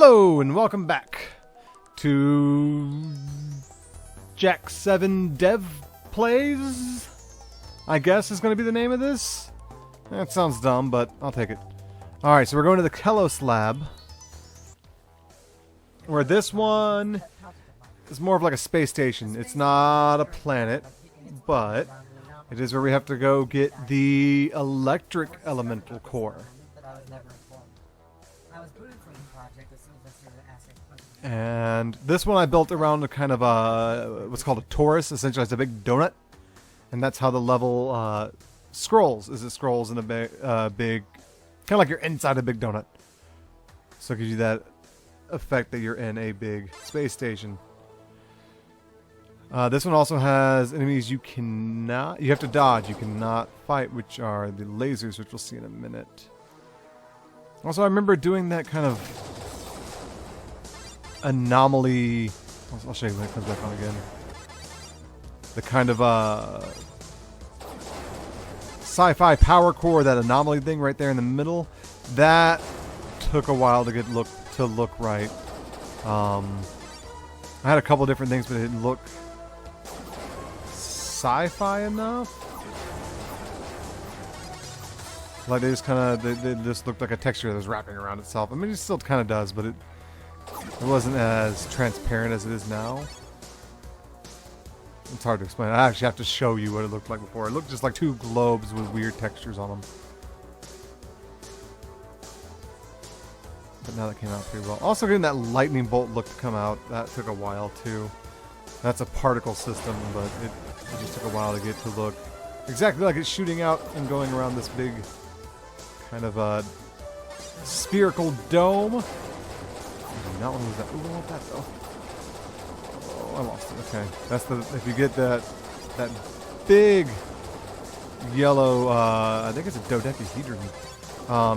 Hello and welcome back to Jack 7 DevPlays, I guess is going to be the name of this. That sounds dumb, but I'll take it. Alright, so we're going to the Kelos lab, where this one is more of like a space station. It's not a planet, but it is where we have to go get the electric elemental core. And this one I built around a kind of what's called a torus. Essentially, it's a big donut, and that's how the level scrolls. It scrolls in a big, kind of like you're inside a big donut. So it gives you that effect that you're in a big space station. This one also has enemies you have to dodge. You cannot fight, which are the lasers, which we'll see in a minute. Also, I remember doing that kind of anomaly. I'll show you when it comes back on again. The kind of sci-fi power core, that anomaly thing right there in the middle. That took a while to get look right. I had a couple different things, but it didn't look sci-fi enough. Like they just kind of they just looked like a texture that was wrapping around itself. I mean, it still kind of does, but it wasn't as transparent as it is now. It's hard to explain. I actually have to show you what it looked like before. It looked just like two globes with weird textures on them. But now that came out pretty well. Also getting that lightning bolt look to come out, that took a while too. That's a particle system, but it just took a while to get to look exactly like it's shooting out and going around this big kind of spherical dome. I do not want to lose that. Ooh, I want that though. Oh, I lost it. Okay, that's the. If you get that big yellow, I think it's a dodecahedron.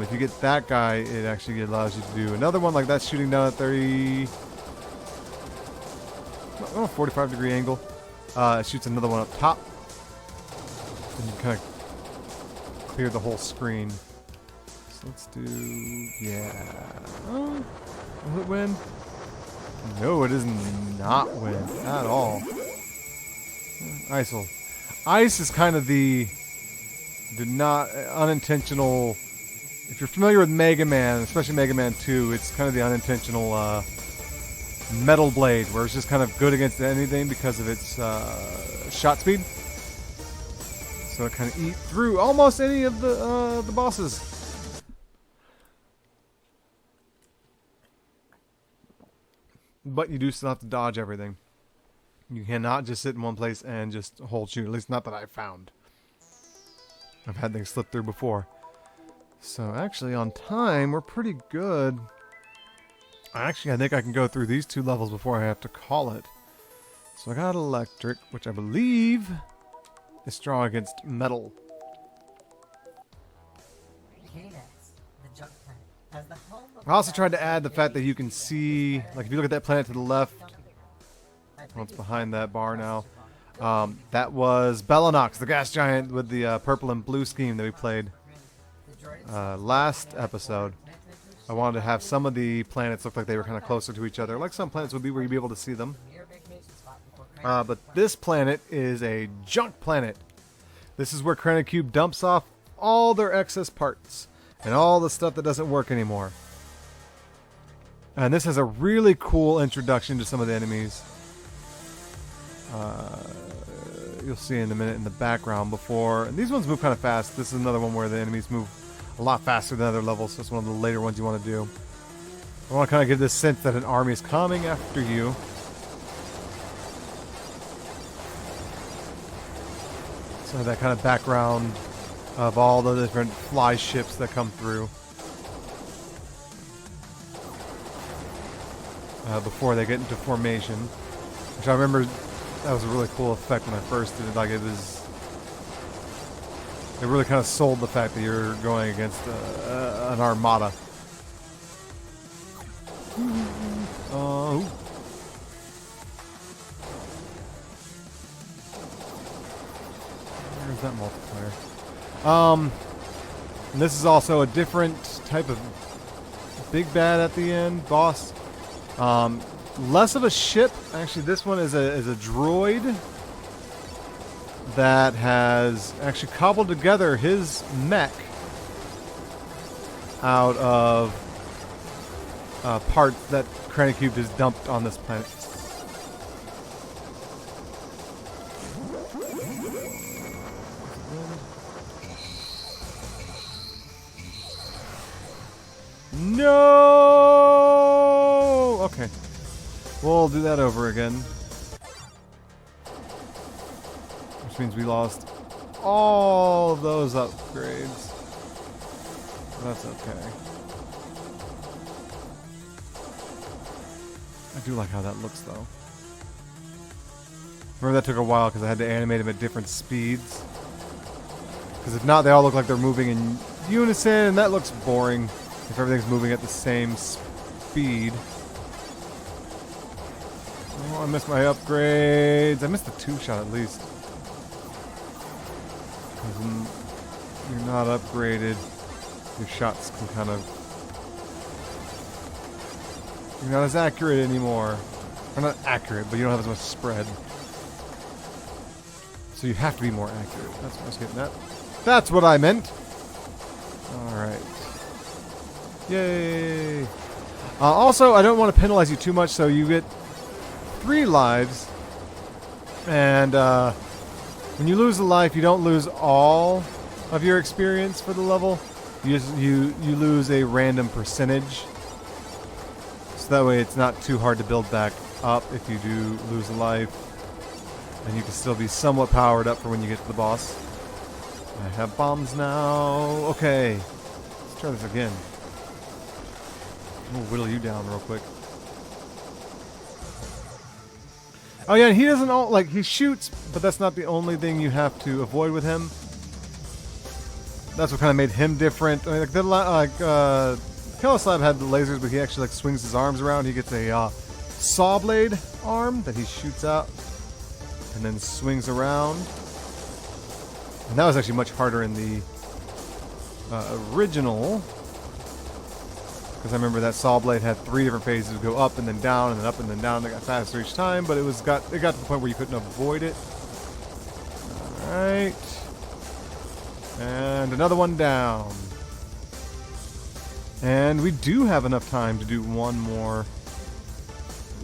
If you get that guy, it actually allows you to do another one like that, shooting down at 45-degree angle. It shoots another one up top, and you kind of clear the whole screen. So let's do, yeah. Oh, will it win? No, it does not win at all. Ice is kind of the unintentional. If you're familiar with Mega Man, especially Mega Man 2, it's kind of the unintentional metal blade, where it's just kind of good against anything because of its shot speed. So it kind of eat through almost any of the bosses. But you do still have to dodge everything. You cannot just sit in one place and just hold shoot. At least not that I've found. I've had things slip through before. So actually on time, we're pretty good. Actually, I think I can go through these two levels before I have to call it. So I got electric, which I believe is strong against metal. I also tried to add the fact that you can see, like if you look at that planet to the left, well, it's behind that bar now, that was Bellonox, the gas giant with the purple and blue scheme that we played last episode. I wanted to have some of the planets look like they were kind of closer to each other, like some planets would be where you'd be able to see them. But this planet is a junk planet. This is where Cube dumps off all their excess parts and all the stuff that doesn't work anymore. And this has a really cool introduction to some of the enemies. You'll see in a minute in the background before. And these ones move kind of fast. This is another one where the enemies move a lot faster than other levels. So it's one of the later ones you want to do. I want to kind of give this sense that an army is coming after you. So that kind of background of all the different fly ships that come through. Before they get into formation. Which I remember that was a really cool effect when I first did it. Like it really kind of sold the fact that you're going against an armada. Where's that multiplier? And this is also a different type of big bad at the end, boss. Less of a ship. Actually, this one is a droid that has actually cobbled together his mech out of parts that Cranny Cube has dumped on this planet. No! Okay. We'll do that over again. Which means we lost all of those upgrades. That's okay. I do like how that looks, though. Remember that took a while because I had to animate them at different speeds. Because if not, they all look like they're moving in unison, and that looks boring if everything's moving at the same speed. Oh, I missed my upgrades. I missed the 2-shot at least. You're not upgraded. Your shots can kind of... You're not as accurate anymore. Or not accurate, but you don't have as much spread. So you have to be more accurate. That's what I was getting at. That's what I meant! Alright. Yay! Also, I don't want to penalize you too much, so you get 3 lives. And when you lose a life, you don't lose all of your experience for the level. You lose a random percentage. So that way it's not too hard to build back up if you do lose a life. And you can still be somewhat powered up for when you get to the boss. I have bombs now. Okay. Let's try this again. I'm gonna whittle you down real quick. Oh yeah, he doesn't all, like, he shoots, but that's not the only thing you have to avoid with him. That's what kind of made him different. I mean, like Keloslab had the lasers, but he actually like swings his arms around. He gets a saw blade arm that he shoots out and then swings around. And that was actually much harder in the original, because I remember that saw blade had 3 different phases. It would go up and then down and then up and then down. They got faster each time, but it got to the point where you couldn't avoid it. All right. And another one down. And we do have enough time to do one more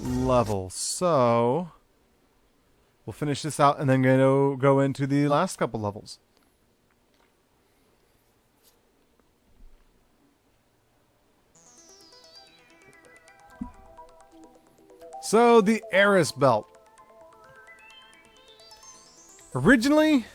level. So we'll finish this out and then go into the last couple levels. So the Eris Belt. Originally,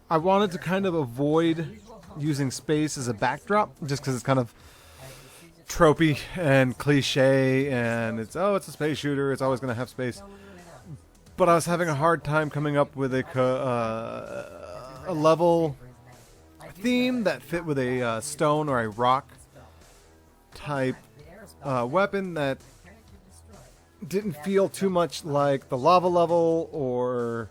I wanted to kind of avoid using space as a backdrop, just because it's kind of tropey and cliche, and it's a space shooter, it's always going to have space. But I was having a hard time coming up with a level theme that fit with a stone or a rock type weapon that didn't feel too much like the lava level or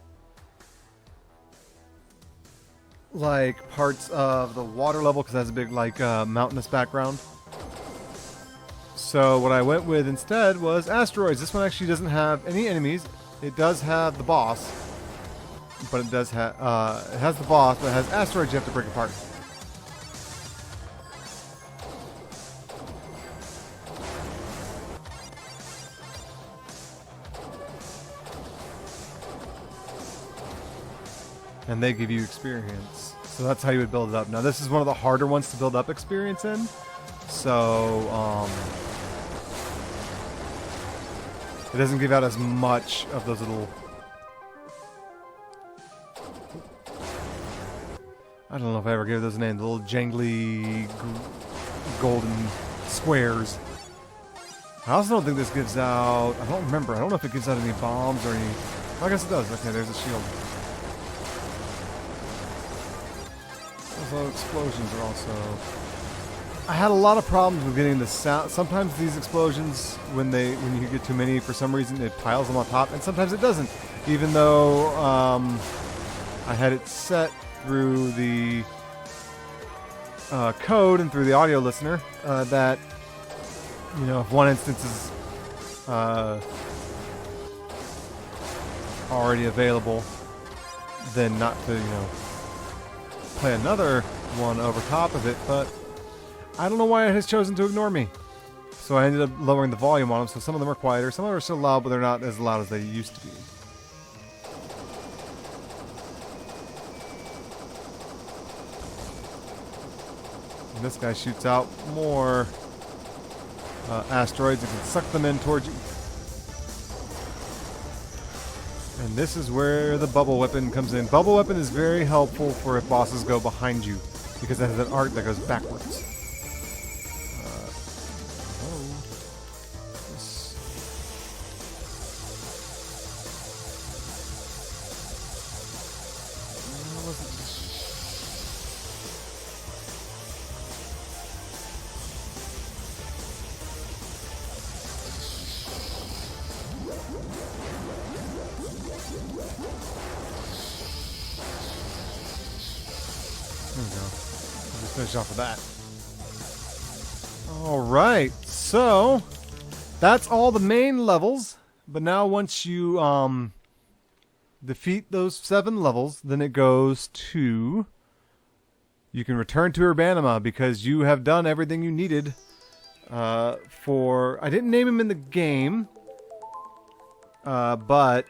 like parts of the water level, because it has a big like mountainous background. So what I went with instead was asteroids. This one actually doesn't have any enemies. It does have the boss, but it does have it has the boss, but it has asteroids you have to break apart. And they give you experience. So that's how you would build it up. Now this is one of the harder ones to build up experience in. So it doesn't give out as much of those little... I don't know if I ever gave those a name. The little jangly golden squares. I also don't think this gives out... I don't remember. I don't know if it gives out any bombs or any... I guess it does. Okay, there's a shield. Those explosions are also... I had a lot of problems with getting the sound. Sometimes these explosions, when you get too many, for some reason it piles them on top, and sometimes it doesn't. Even though I had it set through the code and through the audio listener that, you know, if one instance is already available than not to, play another one over top of it, but I don't know why it has chosen to ignore me. So I ended up lowering the volume on them, so some of them are quieter, some of them are still loud, but they're not as loud as they used to be. And this guy shoots out more asteroids and can suck them in towards you. And this is where the bubble weapon comes in. Bubble weapon is very helpful for if bosses go behind you, because it has an arc that goes backwards. There we go. I'll just finish off with that. Alright, so that's all the main levels. But now once you defeat those 7 levels, then it goes to... You can return to Urbanima because you have done everything you needed for... I didn't name him in the game, but...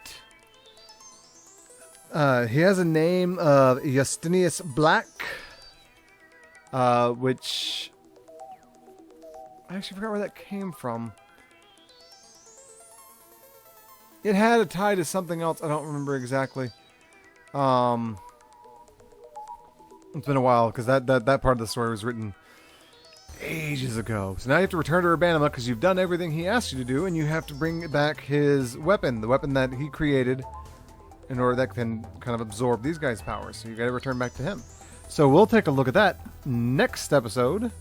he has a name of Justinius Black, which I actually forgot where that came from. It had a tie to something else. I don't remember exactly. It's been a while because that part of the story was written ages ago. So now you have to return to Urbanima because you've done everything he asked you to do, and you have to bring back his weapon, the weapon that he created, in order that can kind of absorb these guys' powers. So you gotta return back to him. So we'll take a look at that next episode.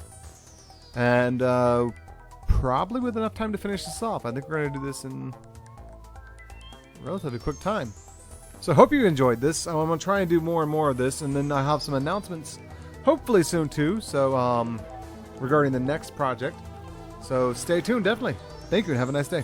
And probably with enough time to finish this off. I think we're gonna do this in a relatively quick time. So I hope you enjoyed this. I'm gonna try and do more and more of this, and then I have some announcements hopefully soon too. So regarding the next project. So stay tuned, definitely. Thank you and have a nice day.